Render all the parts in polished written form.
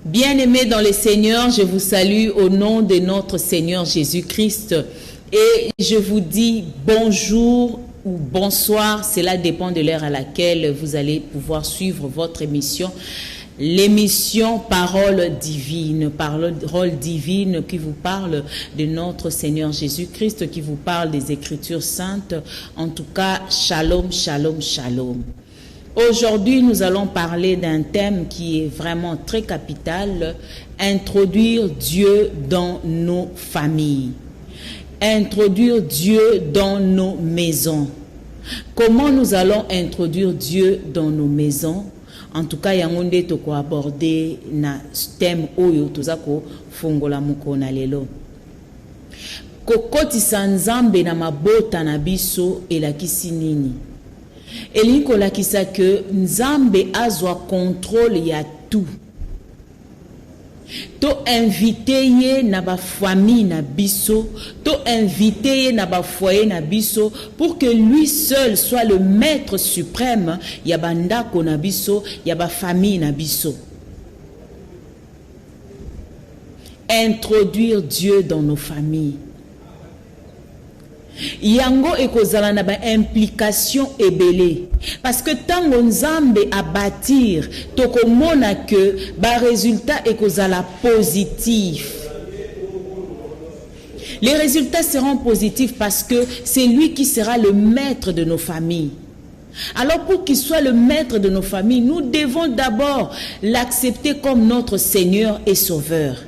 Bien-aimés dans le Seigneur, je vous salue au nom de notre Seigneur Jésus-Christ et je vous dis bonjour ou bonsoir, cela dépend de l'heure à laquelle vous allez pouvoir suivre votre émission. L'émission Parole divine qui vous parle de notre Seigneur Jésus-Christ, qui vous parle des Écritures saintes. En tout cas, shalom, shalom, shalom. Aujourd'hui, nous allons parler d'un thème qui est vraiment très capital, introduire Dieu dans nos familles, introduire Dieu dans nos maisons. Comment nous allons introduire Dieu dans nos maisons? En tout cas, yangonde toko aborder na thème oyo tozako fungola mukona lelo. Kokotisa nzambe na mabota na biso elakisi nini? Eliko lakisa que nzambe azwa contrôle ya tout. To invité ye na ba famille na biso, to invité ye na ba foyer na biso pour que lui seul soit le maître suprême ya bandako na biso, ya ba famille na biso. Introduire Dieu dans nos familles. Yango ekozala na ba implication ebele parce que tango nzambe a bâtir tokomona que ba résultat ekozala positif. Les résultats seront positifs parce que c'est lui qui sera le maître de nos familles. Alors pour qu'il soit le maître de nos familles, nous devons d'abord l'accepter comme notre Seigneur et Sauveur.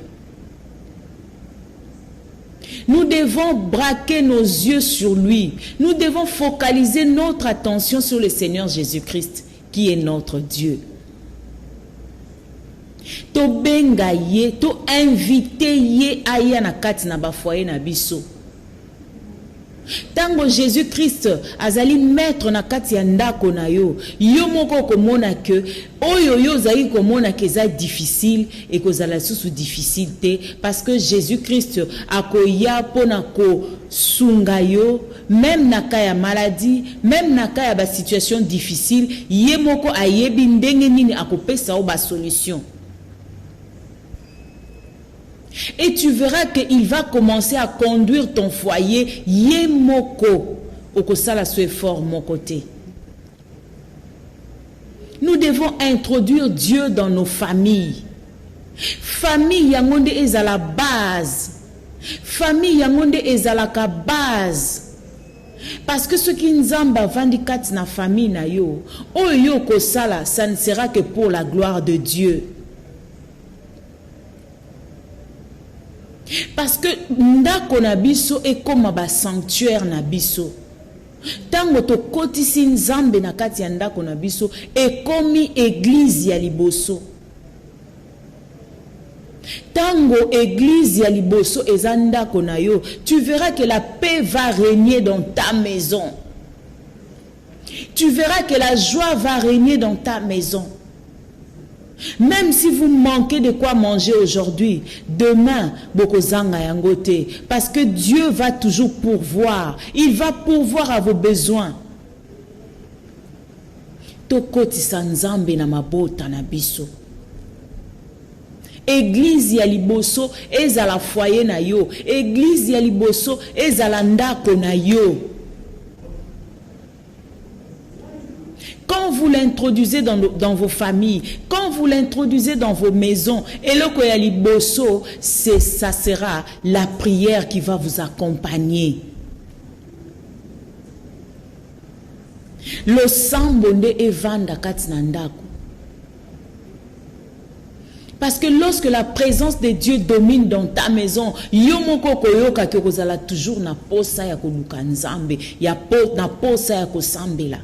Nous devons braquer nos yeux sur lui. Nous devons focaliser notre attention sur le Seigneur Jésus-Christ, qui est notre Dieu. To benga ye, to invité ye aya na kati na ba foyer na biso. Tango Jésus-Christ azali maître na kati ya ndako na yo, yo moko komona que oyo yo zali komona que ça difficile et que ça la sous difficulté parce que Jésus-Christ akoya pona ko sunga yo même na ka ya maladie, même na ka ya ba situation difficile, ye moko ayebi ndenge nini akopesa o ba solution. Et tu verras qu'il va commencer à conduire ton foyer. Yemoko. Okosala so effort mon côté. Nous devons introduire Dieu dans nos familles. Famille yangonde est à la base. Famille yangonde est à la base. Parce que ce qui nzamba vandikat na famille na yo, oyo kosala, ça ne sera que pour la gloire de Dieu. Parce que ndako na biso est comme un sanctuaire na biso. Tango to kotisi nzambe na kati ya ndako na biso est comme église ya liboso. Tango église ya liboso eza ndako na yo, tu verras que la paix va régner dans ta maison. Tu verras que la joie va régner dans ta maison. Même si vous manquez de quoi manger aujourd'hui, demain, bokozanga yangote, parce que Dieu va toujours pourvoir. Il va pourvoir à vos besoins. Tokotisa nzambe na mabota na biso. Église ya liboso ezala foyer na yo. Église ya liboso ezala ndako na yo. Quand vous l'introduisez dans vos familles, quand vous l'introduisez dans vos maisons, et le koyali bosso, ça sera la prière qui va vous accompagner. Le sambonde evanda katinandako. Parce que lorsque la présence de Dieu domine dans ta maison, yomoko koyoka ke kozala toujours na posa ya koluka nzambe, na posa ya kosambela.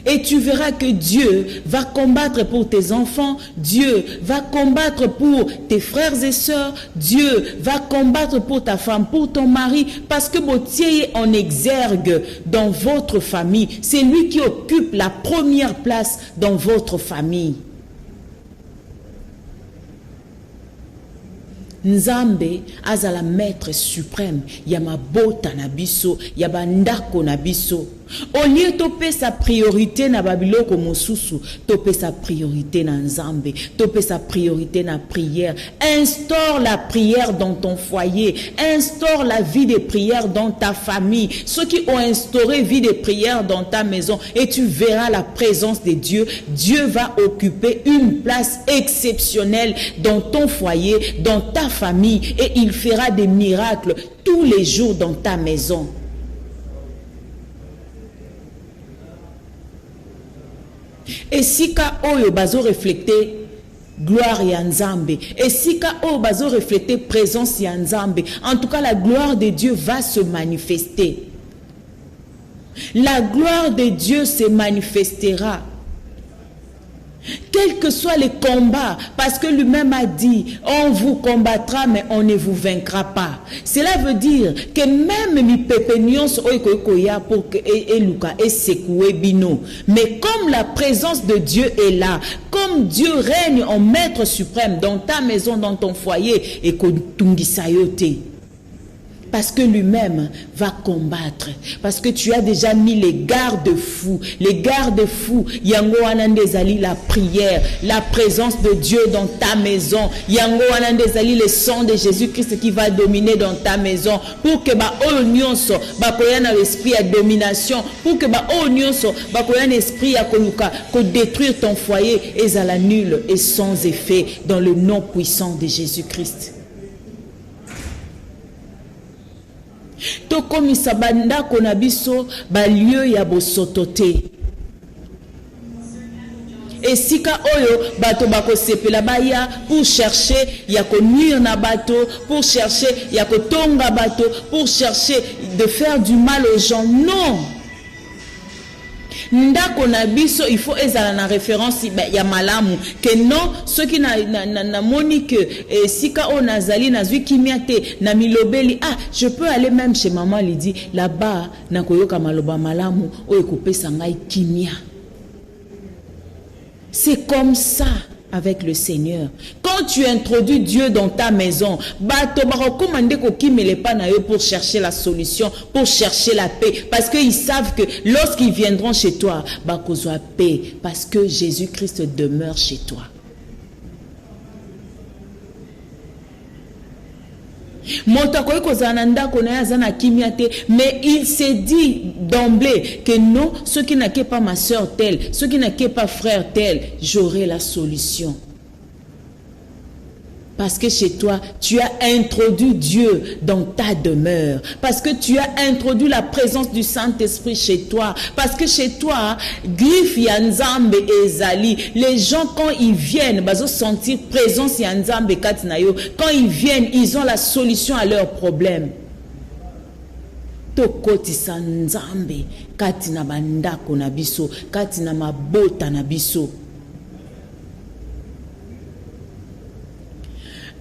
Et tu verras que Dieu va combattre pour tes enfants, Dieu va combattre pour tes frères et sœurs, Dieu va combattre pour ta femme, pour ton mari, parce que Botier est en exergue dans votre famille. C'est lui qui occupe la première place dans votre famille. Nzambe azala maître suprême, ya mabota na biso, ya bandako na biso. Au lieu de sa priorité na babiloko mosusu, topé sa priorité na nzambe, topé sa priorité na prière. Instaure la prière dans ton foyer, instaure la vie de prière dans ta famille. Ceux qui ont instauré vie de prière dans ta maison, et tu verras la présence de Dieu. Dieu va occuper une place exceptionnelle dans ton foyer, dans ta famille, et il fera des miracles tous les jours dans ta maison. Et si ka oyo bazo refléter gloire ya Nzambe, et si ka oyo bazo refléter présence ya Nzambe, en tout cas la gloire de Dieu va se manifester. La gloire de Dieu se manifestera. Quels que soient les combats, parce que lui-même a dit, on vous combattra, mais on ne vous vaincra pas. Cela veut dire que même mi pepenions oikoya pour que eluka et secoué bino. Mais comme la présence de Dieu est là, comme Dieu règne en maître suprême dans ta maison, dans ton foyer, et que tungisayote. Parce que lui-même va combattre. Parce que tu as déjà mis les garde-fous. Les garde-fous. Yango anandezali la prière. La présence de Dieu dans ta maison. Yango anandezali le sang de Jésus-Christ qui va dominer dans ta maison. Pour que ba onyonso ba koyana l'esprit à domination. Pour que ba onyonso ba koyana esprit à koluka ko détruire ton foyer et à la nulle et sans effet dans le nom puissant de Jésus-Christ. Tokomisa bandako na biso ba lieu ya bosoto te. Esika oyo bato bako sepela baya pour chercher ya ko nuire na bato, pour chercher ya ko tonga bato, pour chercher de faire du mal aux gens. Non. Ndako na biso, il faut ezala na référence ya malamu que non ceux qui na moni que sika o nazali nazwi kimia te na milobeli je peux aller même chez maman Lydie là-bas na koyoka maloba malamu o ekopesa ngai kimia. C'est comme ça avec le Seigneur. Quand tu introduis Dieu dans ta maison, pour chercher la solution, pour chercher la paix. Parce qu'ils savent que lorsqu'ils viendront chez toi, paix, parce que Jésus-Christ demeure chez toi. Mais il s'est dit d'emblée que non, ceux qui n'ont pas ma soeur telle, ceux qui n'ont pas frère tel, j'aurai la solution. Parce que chez toi, tu as introduit Dieu dans ta demeure. Parce que tu as introduit la présence du Saint-Esprit chez toi. Parce que chez toi, Griffe Yanzambe et Zali, les gens quand ils viennent, ils sentir présence Yanzambe Katinayo. Quand ils viennent, ils ont la solution à leurs problèmes. Tokoti Sanzambe Katina Bandako Nabiso, Katina Mabota Nabiso.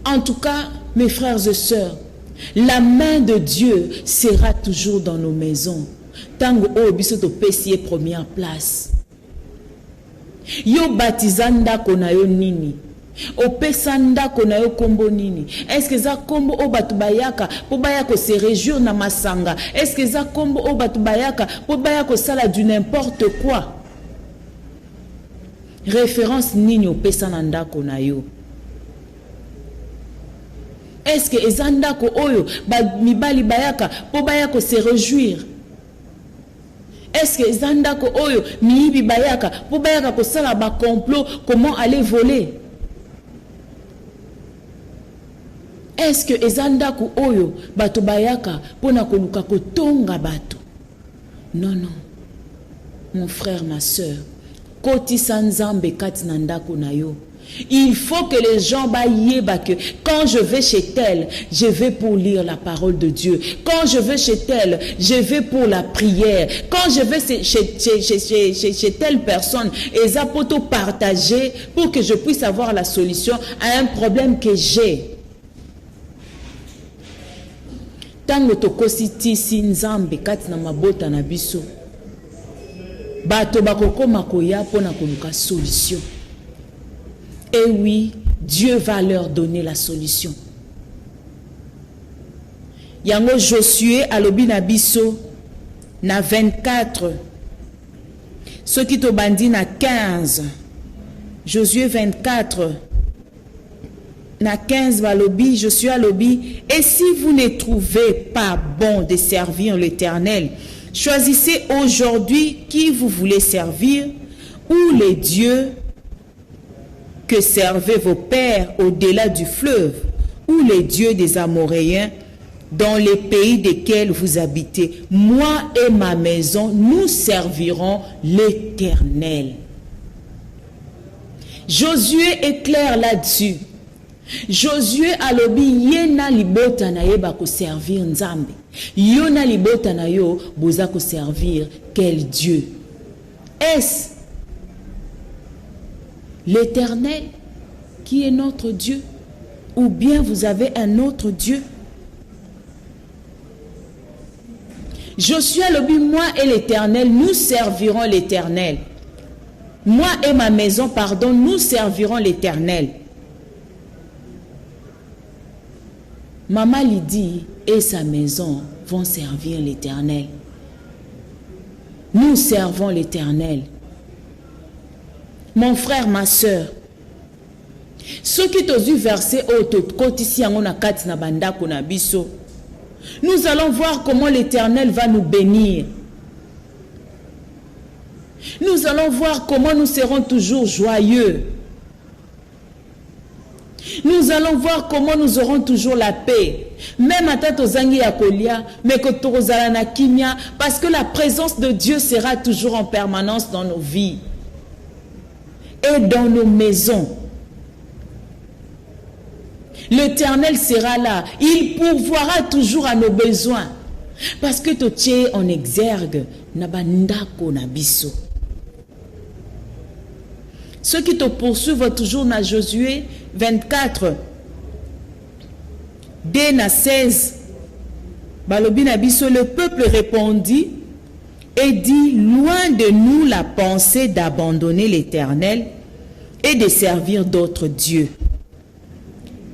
En tout cas, mes frères et sœurs, la main de Dieu sera toujours dans nos maisons. Tango o biso to pesier première place. Yo batizanda konayo nini? O pesanda konayo kombo nini? Est-ce que za kombo o batubayaka po bayako se réjouir na masanga? Est-ce que za kombo o batubayaka po bayako sala du n'importe quoi? Référence nini o pesananda konayo? Est-ce que ezandako oyo mibali bayaka po bayako se réjouir? Est-ce que ezandako oyo miibi bayaka po bayaka ko sala ba complot comment aller voler? Est-ce que ezandako oyo bato bayaka po na koluka ko tonga bato? Non, non. Mon frère, ma sœur, koti sanzambe kati na ndako na yo. Il faut que les gens baillent que quand je vais chez tel, je vais pour lire la parole de Dieu. Quand je vais chez tel, je vais pour la prière. Quand je vais chez telle personne, et ça pour tout partager pour que je puisse avoir la solution à un problème que j'ai. Tango tokositi sinzambe kati na mabota na biso. Bato bakoko makoya pona koluka solution. Et oui, Dieu va leur donner la solution. Yango Josué alobi na biso na 24, ce qui te bandit na 15, Josué 24, na 15 balobi, Josué alobi, et si vous ne trouvez pas bon de servir l'Éternel, choisissez aujourd'hui qui vous voulez servir, ou les dieux que servaient vos pères au-delà du fleuve, ou les dieux des Amoréens dans les pays desquels vous habitez. Moi et ma maison, nous servirons l'Éternel. Josué est clair là-dessus. Josué alobi yena libota na ye bako servir nzambe. Yona libota na yo boza ko servir quel Dieu? Est-ce l'Éternel qui est notre Dieu? Ou bien vous avez un autre Dieu? Josué alobi, moi et l'Éternel, nous servirons l'Éternel. Moi et ma maison, pardon, nous servirons l'Éternel. Maman Lydie et sa maison vont servir l'Éternel. Nous servons l'Éternel. Mon frère, ma soeur, ceux qui t'ont vu verser nous allons voir comment l'Éternel va nous bénir. Nous allons voir comment nous serons toujours joyeux. Nous allons voir comment nous aurons toujours la paix. Même à Tatozangi Yakolia, mais que Torozalana Kimia, parce que la présence de Dieu sera toujours en permanence dans nos vies et dans nos maisons. L'Éternel sera là. Il pourvoira toujours à nos besoins. Parce que tu es en exergue. Nabandako nabiso. Ceux qui te poursuivent toujours dans Josué 24. Dès na 16. Balobi nabiso, le peuple répondit et dit, loin de nous la pensée d'abandonner l'Éternel et de servir d'autres dieux.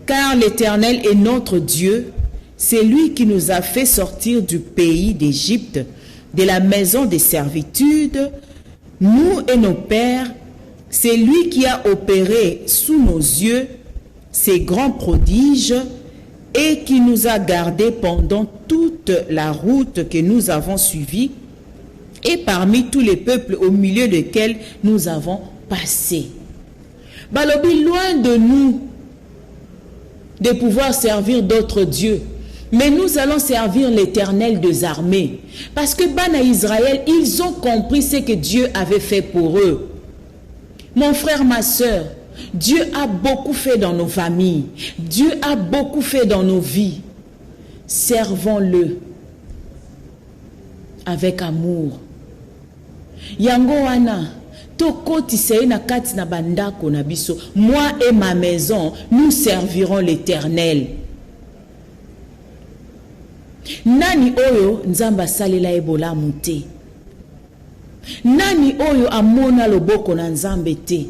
Car l'Éternel est notre Dieu, c'est lui qui nous a fait sortir du pays d'Égypte, de la maison des servitudes, nous et nos pères, c'est lui qui a opéré sous nos yeux ces grands prodiges et qui nous a gardés pendant toute la route que nous avons suivie et parmi tous les peuples au milieu desquels nous avons passé. Balobi, loin de nous de pouvoir servir d'autres dieux. Mais nous allons servir l'Éternel des armées. Parce que Bana Israël, ils ont compris ce que Dieu avait fait pour eux. Mon frère, ma soeur, Dieu a beaucoup fait dans nos familles. Dieu a beaucoup fait dans nos vies. Servons-le avec amour. Yango wana. Moi et ma maison, nous servirons l'Éternel. Nani oyo nzamba salela ebola mute. Nani oyo amona loboko na nzambe te.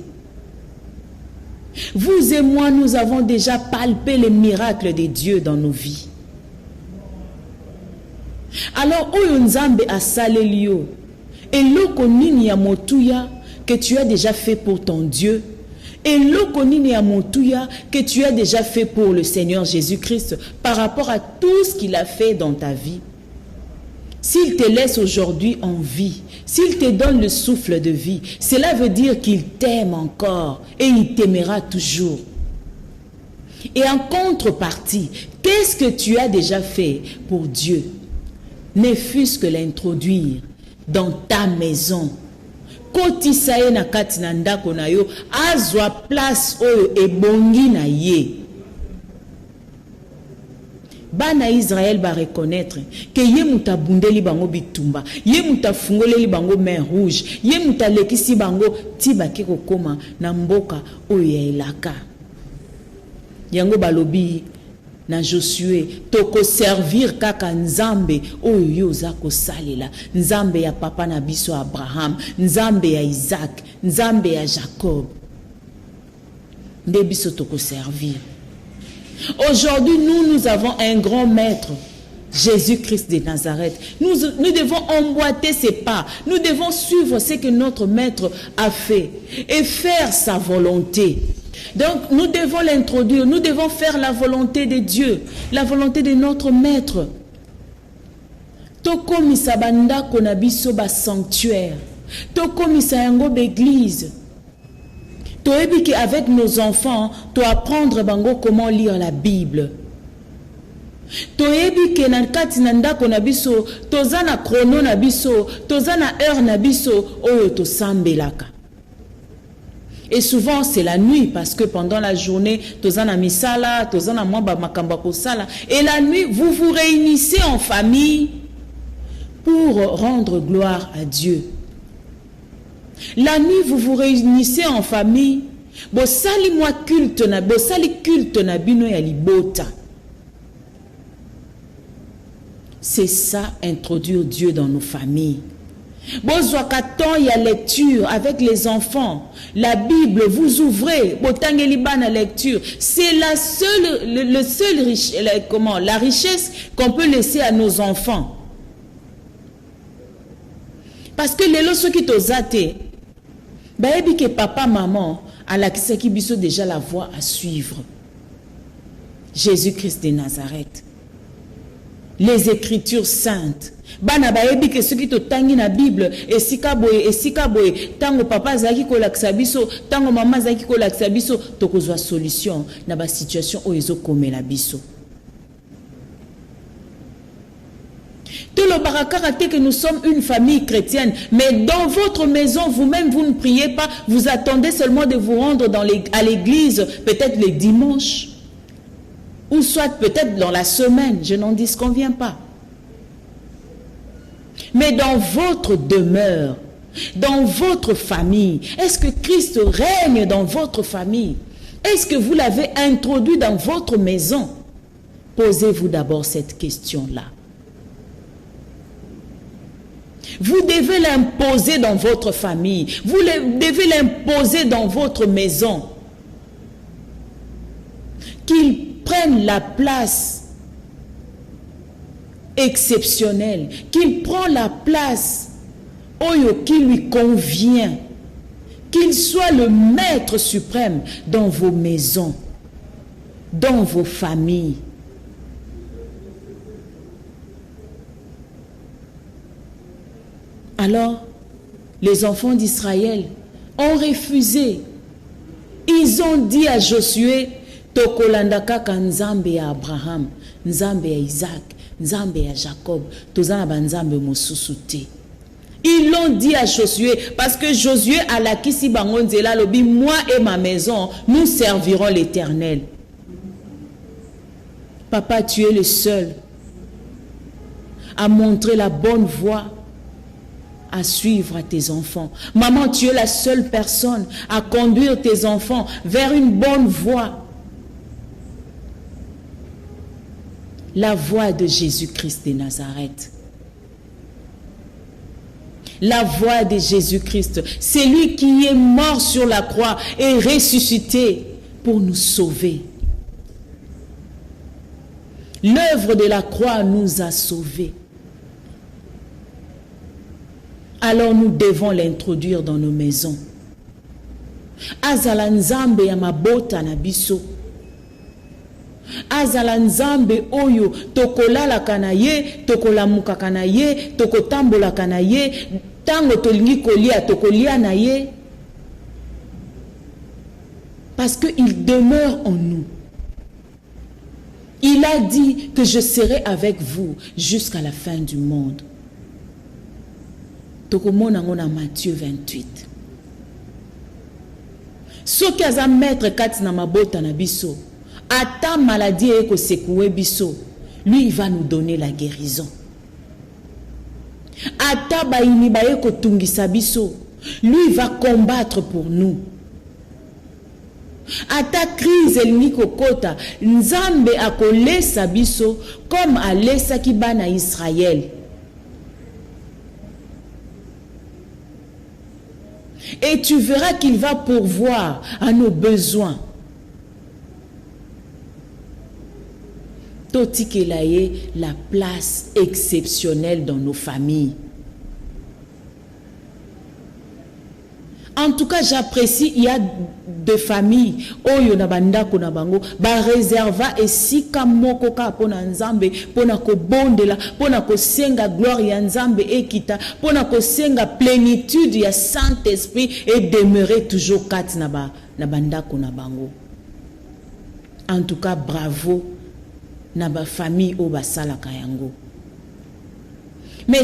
Vous et moi, nous avons déjà palpé les miracles de Dieu dans nos vies. Alors oyo nzambe asalelio eloko nini ya motuya que tu as déjà fait pour ton Dieu, et l'okonini amotuya que tu as déjà fait pour le Seigneur Jésus-Christ par rapport à tout ce qu'il a fait dans ta vie. S'il te laisse aujourd'hui en vie, s'il te donne le souffle de vie, cela veut dire qu'il t'aime encore et il t'aimera toujours. Et en contrepartie, qu'est-ce que tu as déjà fait pour Dieu? Ne fût-ce que l'introduire dans ta maison. Kotisaye na kati na ndako na yo azwa place oyo ebongi na ye. Bana Israël va reconnaître que ye muta bundeli bango bitumba, ye muta fungoleli bango main rouge, ye muta lekisi bango tiba keko koma na mboka oyo ya elaka. Yango balobi na Josué toko servir kaka nzambe oyo yo zako salela, nzambe ya papa na biso Abraham, nzambe ya Isaac, nzambe ya Jacob. Nde biso toko servir. Aujourd'hui nous avons un grand maître, Jésus-Christ de Nazareth. Nous devons emboîter ses pas. Nous devons suivre ce que notre maître a fait et faire sa volonté. Donc, nous devons l'introduire. Nous devons faire la volonté de Dieu, la volonté de notre maître. Tokomisa bandako na biso ba sanctuaire. Tokomisa yango l'église. Toyebi ki avec nos enfants, to apprendre bango comment lire la Bible. Toyebi ke na kati na ndako na biso, toza na chrono na biso, toza na heure na biso, oyo to sambelaka. Et souvent c'est la nuit parce que pendant la journée, toza na misala, toza na mwamba makamba kosala. Et la nuit, vous vous réunissez en famille pour rendre gloire à Dieu. La nuit, vous vous réunissez en famille. Bosali moi culte na, bosali culte na bino ya libota. C'est ça, introduire Dieu dans nos familles. Bozwakaton, il y a lecture avec les enfants. La Bible, vous ouvrez. Botangeliba na lecture. C'est la seule la richesse qu'on peut laisser à nos enfants. Parce que les lois qui t'osate, baebi que papa, maman, à la qui biso déjà la voie à suivre. Jésus-Christ de Nazareth. Les Écritures saintes. Bana baebi que ceux qui te tangi na Bible, et sikaboye, tango papa zaki ko laksabiso, tango maman zaki ko laksabiso, tokozwa solution na ba situation o ezo komela biso. Tout le barakara que nous sommes une famille chrétienne, mais dans votre maison, vous-même, vous ne priez pas, vous attendez seulement de vous rendre à l'église, peut-être les dimanches, ou soit peut-être dans la semaine, je n'en disconviens pas. Mais dans votre demeure, dans votre famille, est-ce que Christ règne dans votre famille? Est-ce que vous l'avez introduit dans votre maison? Posez-vous d'abord cette question-là. Vous devez l'imposer dans votre famille. Vous devez l'imposer dans votre maison. Qu'il prenne la place exceptionnelle. Qu'il prenne la place qui lui convient. Qu'il soit le maître suprême dans vos maisons, dans vos familles. Alors, les enfants d'Israël ont refusé. Ils ont dit à Josué, Tokolandaka Nzambe ya Abraham, Nzambe ya Isaac, Nzambe ya Jacob, Tozana Nzambe Mosusute. Ils l'ont dit à Josué, parce que Josué a la kisi bangonzela lobi, moi et ma maison, nous servirons l'Éternel. Papa, tu es le seul à montrer la bonne voie à suivre à tes enfants. Maman, tu es la seule personne à conduire tes enfants vers une bonne voie. La voie de Jésus-Christ de Nazareth. La voie de Jésus-Christ. C'est lui qui est mort sur la croix et ressuscité pour nous sauver. L'œuvre de la croix nous a sauvés. Alors nous devons l'introduire dans nos maisons. Azala nzambe ya mabota na biso. Azala nzambe oyo tokolala kanaye, tokolamuka kanaye, tokotambola kanaye, tango tolingi kolia tokolia na ye. Parce qu'il demeure en nous. Il a dit que je serai avec vous jusqu'à la fin du monde. Tokomona ngona Matthieu 28. Soki aza maître kati na mabota na biso, ata maladie eko sekoué biso, lui il va nous donner la guérison. Ata baini ba eko tungisa biso, lui il va combattre pour nous. Ata crise elingi kokota, Nzambe akolesa biso comme alesa ki bana Israël. Et tu verras qu'il va pourvoir à nos besoins. totikelaye la place exceptionnelle dans nos familles. En tout cas, j'apprécie, il y a des familles, oyo na bandako na bango, ba réserva esika moko ka pona nzambe, pona ko bondela, pona ko senga gloire ya nzambe ekita, pona ko senga plénitude ya Saint-Esprit et demeurer toujours kat na bandako na bango. En tout cas, bravo na ba famille o basala kayango. Mais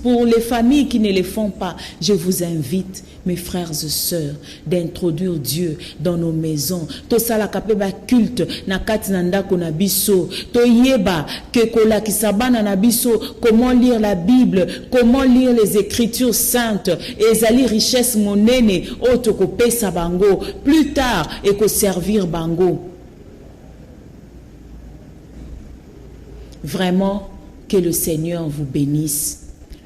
pour les familles qui ne le font pas, je vous invite, mes frères et sœurs, d'introduire Dieu dans nos maisons. To sala kapeba culte na kati na ndako na biso. To yeba ke kola kisabana na biso, comment lire la Bible, comment lire les Écritures saintes. Ezali richesse monene o to ko pesa bango. Plus tard, et ko servir bango. Vraiment, que le Seigneur vous bénisse.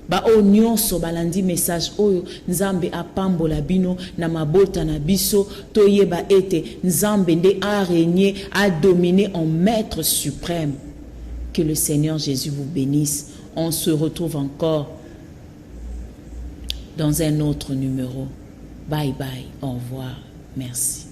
Ba o nyonso balandi message oyo nzambe apambola bino na mabota na biso toyeba ete nzambe nde a régné, a dominé en maître suprême. Que le Seigneur Jésus vous bénisse. On se retrouve encore dans un autre numéro. Bye bye, au revoir, merci.